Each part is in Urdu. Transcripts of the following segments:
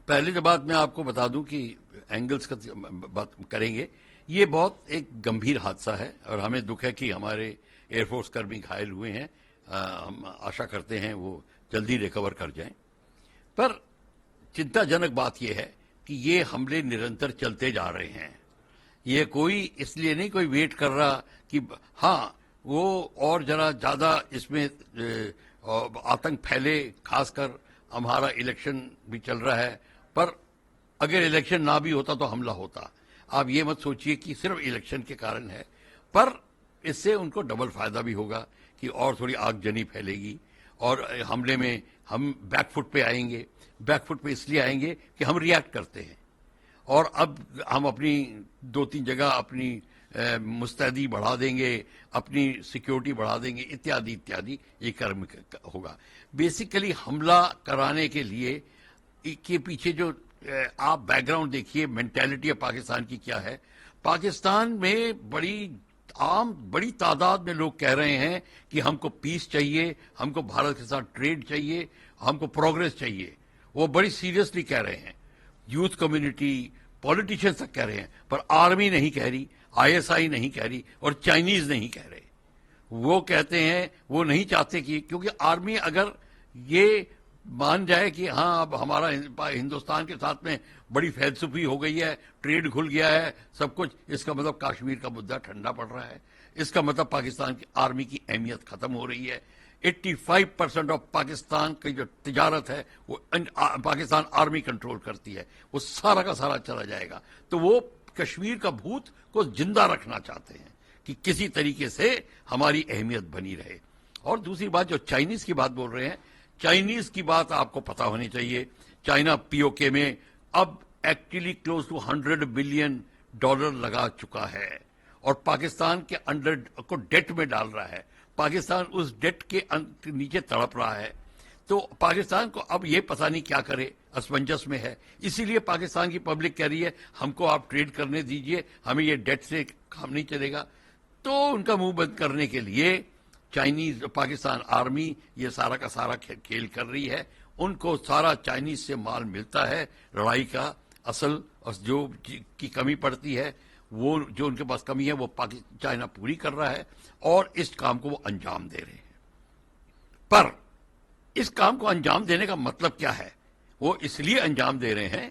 پہلی جو بات میں آپ کو بتا دوں کہ اینگلز کا بات کریں گے، یہ بہت ایک گمبھیر حادثہ ہے اور ہمیں دکھ ہے کہ ہمارے ایئر فورس کرمی گھائل ہوئے ہیں. ہم آشا کرتے ہیں وہ جلدی ریکور کر جائیں. پر چنتا جنک بات یہ ہے کہ یہ حملے نرنتر چلتے جا رہے ہیں. یہ کوئی اس لیے نہیں کوئی ویٹ کر رہا کہ ہاں وہ اور ذرا زیادہ اس میں آتنک پھیلے، خاص کر ہمارا الیکشن بھی چل رہا ہے. پر اگر الیکشن نہ بھی ہوتا تو حملہ ہوتا. آپ یہ مت سوچئے کہ صرف الیکشن کے کارن ہے، پر اس سے ان کو ڈبل فائدہ بھی ہوگا کہ اور تھوڑی آگ جنی پھیلے گی اور حملے میں ہم بیک فٹ پہ آئیں گے. بیک فٹ پہ اس لیے آئیں گے کہ ہم ریئیکٹ کرتے ہیں اور اب ہم اپنی 2-3 جگہ اپنی مستعدی بڑھا دیں گے، اپنی سیکیورٹی بڑھا دیں گے، اتیادی اتیادی. یہ کرم ہوگا. بیسیکلی حملہ کرانے کے لیے کے پیچھے جو آپ بیک گراؤنڈ دیکھیے، مینٹیلٹی آف پاکستان کی کیا ہے. پاکستان میں بڑی تعداد میں لوگ کہہ رہے ہیں کہ ہم کو پیس چاہیے، ہم کو بھارت کے ساتھ ٹریڈ چاہیے، ہم کو پروگرس چاہیے. وہ بڑی سیریسلی کہہ رہے ہیں. یوتھ کمیونٹی، پولیٹیشینز تک کہہ رہے ہیں، پر آرمی نہیں کہہ رہی، ISI نہیں کہہ رہی اور چائنیز نہیں کہہ رہے. وہ کہتے ہیں وہ نہیں چاہتے کہ کیونکہ آرمی اگر یہ مان جائے کہ ہاں اب ہمارا ہندوستان کے ساتھ میں بڑی فلسفی ہو گئی ہے، ٹریڈ کھل گیا ہے، سب کچھ، اس کا مطلب کاشمیر کا مدعا ٹھنڈا پڑ رہا ہے. اس کا مطلب پاکستان کی آرمی کی اہمیت ختم ہو رہی ہے. 85% آف پاکستان کی جو تجارت ہے وہ پاکستان آرمی کنٹرول کرتی ہے. وہ سارا کا سارا چلا جائے گا. تو وہ کشمیر کا بھوت کو زندہ رکھنا چاہتے ہیں کہ کسی طریقے سے ہماری اہمیت بنی رہے. اور دوسری بات جو چائنیز کی بات بول رہے ہیں، چائنیز کی بات آپ کو پتا ہونی چاہیے. چائنا POK میں اب ایکچولی کلوز ٹو $100 بلین لگا چکا ہے اور پاکستان کے انڈر کو ڈیٹ میں ڈال رہا ہے. پاکستان اس ڈیٹ کے نیچے تڑپ رہا ہے. تو پاکستان کو اب یہ پتہ نہیں کیا کرے، اسمنجس میں ہے. اسی لیے پاکستان کی پبلک کہہ رہی ہے ہم کو آپ ٹریڈ کرنے دیجئے، ہمیں یہ ڈیٹ سے کام نہیں چلے گا. تو ان کا منہ بند کرنے کے لیے چائنیز پاکستان آرمی یہ سارا کا سارا کھیل کر رہی ہے. ان کو سارا چائنیز سے مال ملتا ہے لڑائی کا. اصل جو کی کمی پڑتی ہے، وہ جو ان کے پاس کمی ہے وہ چائنا پوری کر رہا ہے اور اس کام کو وہ انجام دے رہے ہیں. پر اس کام کو انجام دینے کا مطلب کیا ہے؟ وہ اس لیے انجام دے رہے ہیں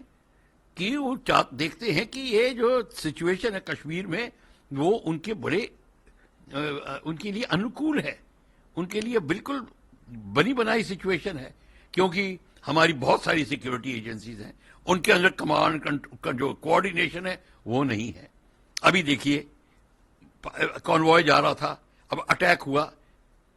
کہ وہ دیکھتے ہیں کہ یہ جو سچویشن ہے کشمیر میں وہ ان کے ان کے لیے انوکول ہے، ان کے لیے بالکل بنی بنائی سچویشن ہے. کیونکہ ہماری بہت ساری سیکیورٹی ایجنسیز ہیں، ان کے اندر کمانڈ کا جو کوآرڈینیشن ہے وہ نہیں ہے. ابھی دیکھیے کانوائے جا رہا تھا، اب اٹیک ہوا.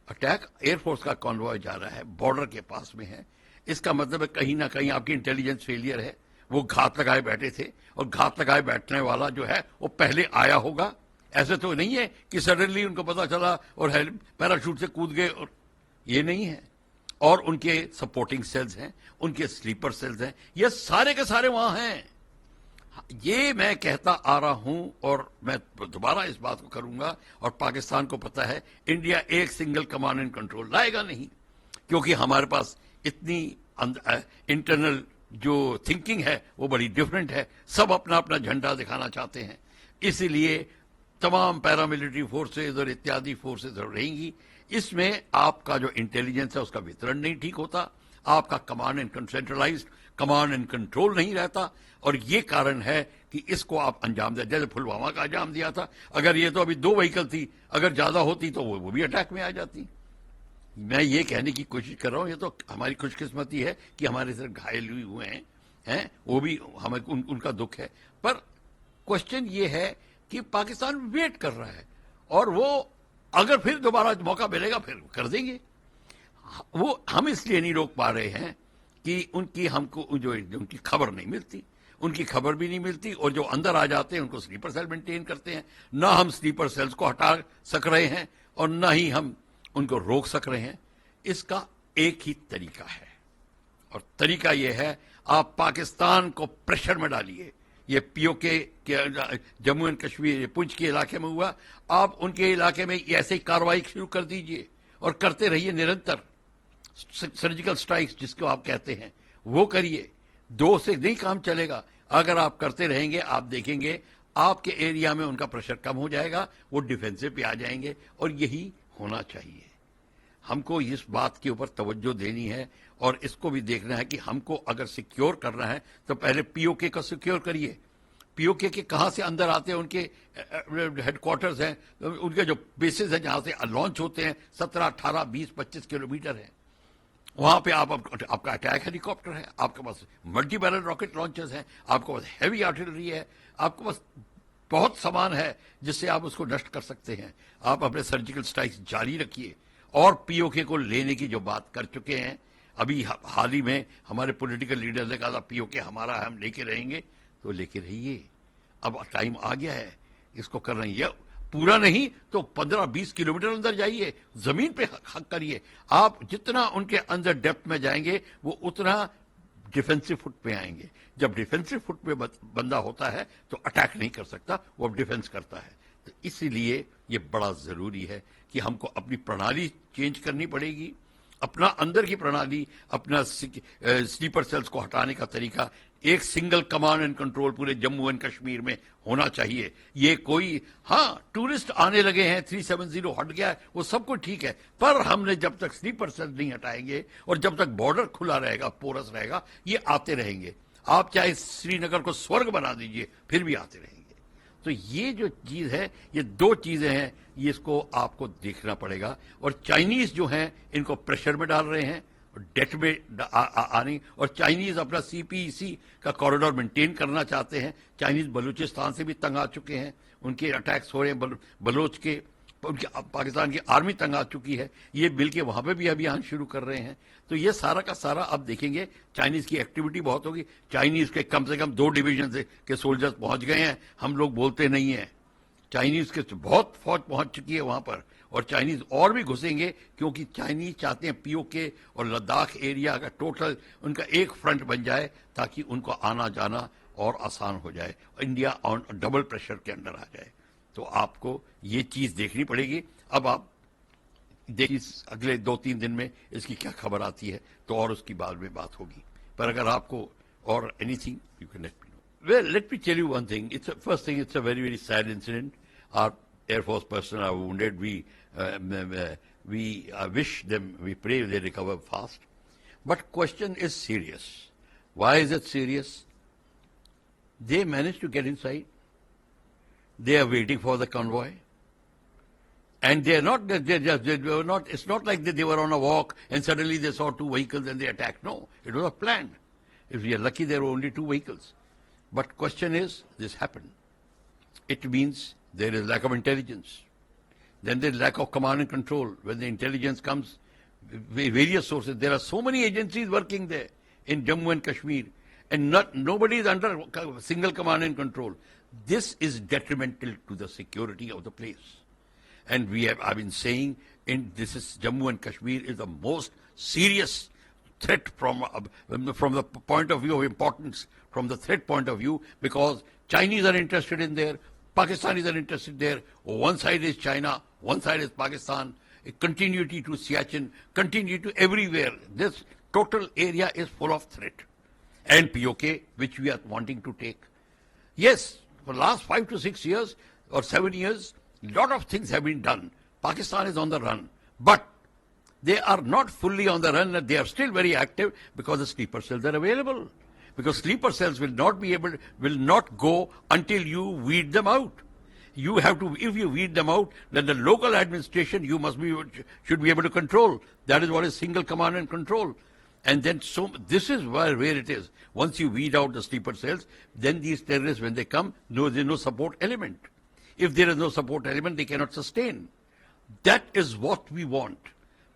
اٹیک ایئر فورس کا کانوائے جا رہا ہے، بارڈر کے پاس میں ہے. اس کا مطلب ہے کہیں نہ کہیں آپ کی انٹیلیجنس فیلئر ہے. وہ گھات لگائے بیٹھے تھے اور گھات لگائے بیٹھنے والا جو ہے وہ پہلے آیا ہوگا. ایسے تو نہیں ہے کہ سڈنلی ان کو پتا چلا اور پیراشوٹ سے کود گئے، اور یہ نہیں ہے. اور ان کے سپورٹنگ سیلز ہیں، ان کے سلیپر سیلز ہیں، یہ سارے کے سارے وہاں ہیں. یہ میں کہتا آ رہا ہوں اور میں دوبارہ اس بات کو کروں گا. اور پاکستان کو پتا ہے انڈیا ایک سنگل کمانڈ اینڈ کنٹرول لائے گا نہیں، کیونکہ ہمارے پاس اتنی انٹرنل جو تھنکنگ ہے وہ بڑی ڈیفرنٹ ہے. سب اپنا اپنا جھنڈا دکھانا چاہتے ہیں. اسی لیے تمام پیراملٹری فورسز اور اتیادی فورسز رہیں گی. اس میں آپ کا جو انٹیلیجنس ہے اس کا وترن نہیں ٹھیک ہوتا، آپ کا command and centralised command and control نہیں رہتا. اور یہ کارن ہے کہ اس کو آپ انجام دیں. جیسے پلوامہ کا انجام دیا تھا، اگر یہ تو ابھی 2 وہیکل تھی، اگر زیادہ ہوتی تو وہ بھی اٹیک میں آ جاتی. میں یہ کہنے کی کوشش کر رہا ہوں، یہ تو ہماری خوش قسمتی ہے کہ ہمارے سر گھائل ہوئے ہیں، وہ بھی ہمیں ان کا دکھ ہے. پر کوشچن یہ ہے کہ پاکستان ویٹ کر رہا ہے اور وہ اگر پھر دوبارہ موقع ملے گا پھر کر دیں گے. وہ ہم اس لیے نہیں روک پا رہے ہیں کہ ہم کو ان کی خبر نہیں ملتی. ان کی خبر بھی نہیں ملتی اور جو اندر آ جاتے ہیں ان کو سلیپر سیل مینٹین کرتے ہیں. نہ ہم سلیپر سیلز کو ہٹا سک رہے ہیں اور نہ ہی ہم ان کو روک سک رہے ہیں. اس کا ایک ہی طریقہ ہے اور طریقہ یہ ہے آپ پاکستان کو پریشر میں ڈالیے. یہ POK کے جموں اینڈ کشمیر پنچ کے علاقے میں ہوا، آپ ان کے علاقے میں ایسے ہی کارروائی شروع کر دیجئے اور کرتے رہیے نرنتر. سرجیکل سٹرائکس جس کو آپ کہتے ہیں وہ کریے. دو سے نہیں کام چلے گا. اگر آپ کرتے رہیں گے آپ دیکھیں گے آپ کے ایریا میں ان کا پریشر کم ہو جائے گا, وہ ڈیفینسو پہ آ جائیں گے, اور یہی ہونا چاہیے. ہم کو اس بات کے اوپر توجہ دینی ہے اور اس کو بھی دیکھنا ہے کہ ہم کو اگر سیکیور کرنا ہے تو پہلے پی او کے کا سیکیور کریے. پی او کے کہاں سے اندر آتے ہیں, ان کے ہیڈ کوارٹرز ہیں, ان کے جو بیسز ہیں جہاں سے لانچ ہوتے ہیں 17, 18, 20, 25 کلومیٹر ہیں. وہاں پہ آپ کا اٹیک ہیلی کاپٹر ہے, آپ کے پاس ملٹی بیرل راکٹ لانچرز ہیں, آپ کے پاس ہیوی آرٹلری ہے, آپ کے پاس بہت سامان ہے جس سے آپ اس کو نشٹ کر سکتے ہیں. آپ اپنے سرجیکل اسٹرائکس جاری رکھیے. اور پی او کے کو لینے کی جو بات کر چکے ہیں, ابھی حال ہی میں ہمارے پولیٹیکل لیڈر نے کہا تھا پی او کے ہمارا ہے, ہم لے کے رہیں گے, تو لے کے رہیے. اب ٹائم آ گیا ہے اس کو کرنا. یہ پورا نہیں تو 15-20 کلومیٹر اندر جائیے, زمین پہ حق کریے. آپ جتنا ان کے اندر ڈیپتھ میں جائیں گے وہ اتنا ڈیفینسو فٹ پہ آئیں گے. جب ڈیفینسو فٹ پہ بندہ ہوتا ہے تو اٹیک نہیں کر سکتا, وہ ڈیفینس کرتا ہے. تو اسی لیے یہ بڑا ضروری ہے کہ ہم کو اپنی پرنالی چینج کرنی پڑے گی. اپنا اندر کی پرنالی, اپنا سلیپر سیلز کو ہٹانے کا طریقہ ایک سنگل کمانڈ اینڈ کنٹرول پورے جموں اینڈ کشمیر میں ہونا چاہیے. یہ کوئی ہاں ٹورسٹ آنے لگے ہیں, 370 ہٹ گیا ہے, وہ سب کچھ ٹھیک ہے, پر ہم نے جب تک سلیپر سیلز نہیں ہٹائیں گے اور جب تک بارڈر کھلا رہے گا, پورس رہے گا, یہ آتے رہیں گے. آپ چاہے سری نگر کو سورگ بنا دیجئے پھر بھی آتے رہیں گے. تو یہ جو چیز ہے, یہ دو چیزیں ہیں, یہ اس کو آپ کو دیکھنا پڑے گا. اور چائنیز جو ہیں ان کو پریشر میں ڈال رہے ہیں, ڈیٹ میں آنے, اور چائنیز اپنا سی پی سی کا کوریڈور مینٹین کرنا چاہتے ہیں. چائنیز بلوچستان سے بھی تنگ آ چکے ہیں, ان کے اٹیکس ہو رہے ہیں بلوچ کے, ان کے پاکستان کی آرمی تنگ آ چکی ہے, یہ مل کے وہاں پہ بھی ابھیان شروع کر رہے ہیں. تو یہ سارا کا سارا آپ دیکھیں گے چائنیز کی ایکٹیویٹی بہت ہوگی. چائنیز کے کم سے کم 2 ڈویژن کے سولجرز پہنچ گئے ہیں, ہم لوگ بولتے نہیں ہیں. چائنیز کے بہت فوج پہنچ چکی ہے وہاں پر, اور چائنیز اور بھی گھسیں گے, کیونکہ چائنیز چاہتے ہیں پی او کے اور لداخ ایریا کا ٹوٹل ان کا ایک فرنٹ بن جائے تاکہ ان کو آنا جانا اور آسان ہو جائے, انڈیا آن ڈبل پریشر کے اندر آ جائے. تو آپ کو یہ چیز دیکھنی پڑے گی. اب آپ دیکھیے اگلے 2-3 دن میں اس کی کیا خبر آتی ہے تو اور اس کی بعد میں بات ہوگی. پر اگر آپ کو اور anything you can let me know. Well, let me tell you one thing. First thing, it's a very, very sad incident. Our Air Force personnel are wounded. We wish them, we pray they recover fast. But question is serious. Why is it serious? They managed to get inside. They are waiting for the convoy. And they were not, it's not like they were on a walk and suddenly they saw 2 vehicles and they attacked. No, it was a plan. If we are lucky, there were only 2 vehicles. But question is, this happened. It means there is lack of intelligence. Then there is lack of command and control. When the intelligence comes, various sources, there are so many agencies working there in Jammu and Kashmir, and nobody is under single command and control. This is detrimental to the security of the place. And I've been saying, this is Jammu and Kashmir is the most serious threat from the point of view of importance, from the threat point of view, because Chinese are interested in there, Pakistanis are interested there. One side is China, one side is Pakistan. A continuity to Siachen, continuity to everywhere. This total area is full of threat. And POK, which we are wanting to take. Yes, for the last 5 to 6 years or 7 years, a lot of things have been done. Pakistan is on the run. But they are not fully on the run, they are still very active because the sleeper cells are available. Because sleeper cells will not go until you weed them out. You have to, if you weed them out, then the local administration should be able to control. That is what is single command and control. And then this is where it is. Once you weed out the sleeper cells, then these terrorists, when they come, there is no support element. If there is no support element, they cannot sustain. That is what we want.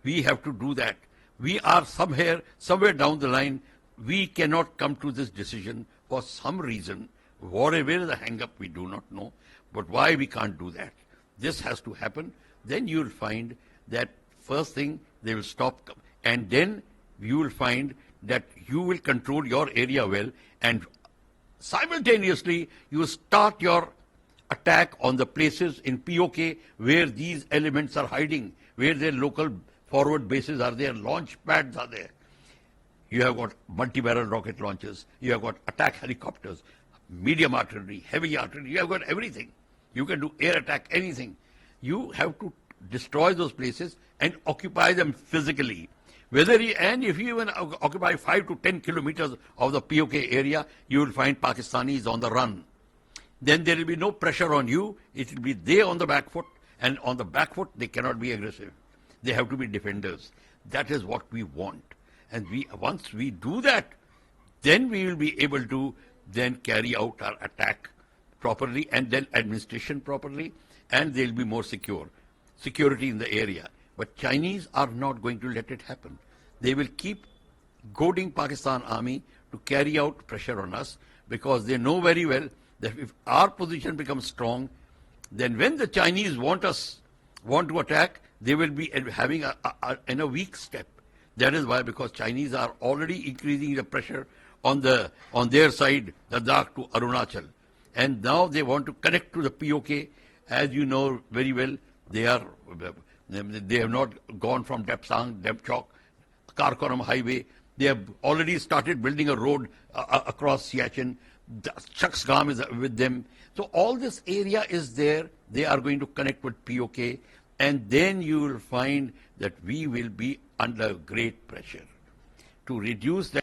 We have to do that. We are somewhere down the line, we cannot come to this decision for some reason. Where is the hang-up, we do not know. But why we can't do that? This has to happen. Then you will find that first thing, they will stop. And then you will find that you will control your area well. And simultaneously, you start your attack on the places in POK where these elements are hiding, where their local forward bases are there, launch pads are there. you have got multi-barrel rocket launchers, you have got attack helicopters, medium artillery, heavy artillery, you have got everything. You can do air attack, anything. You have to destroy those places and occupy them physically. And if you even occupy 5 to 10 kilometers of the POK area, you will find Pakistanis on the run. Then there will be no pressure on you. It will be they on the back foot, and on the back foot they cannot be aggressive. They have to be defenders. That is what we want. And once we do that, then we will be able to then carry out our attack properly, and then administration properly, and they'll be more security in the area. But Chinese are not going to let it happen. They will keep goading Pakistan army to carry out pressure on us, because they know very well that if our position becomes strong, then when the Chinese want to attack, they will be having a weak step. That is why, because Chinese are already increasing the pressure on their side, Ladakh to Arunachal. And now they want to connect to the POK. As you know very well, they have not gone from Depsang, Depchok, Karakoram highway. They have already started building a road across Siachen. Chaksgam is with them. So all this area is there. They are going to connect with POK. And then you will find that we will be under great pressure to reduce that.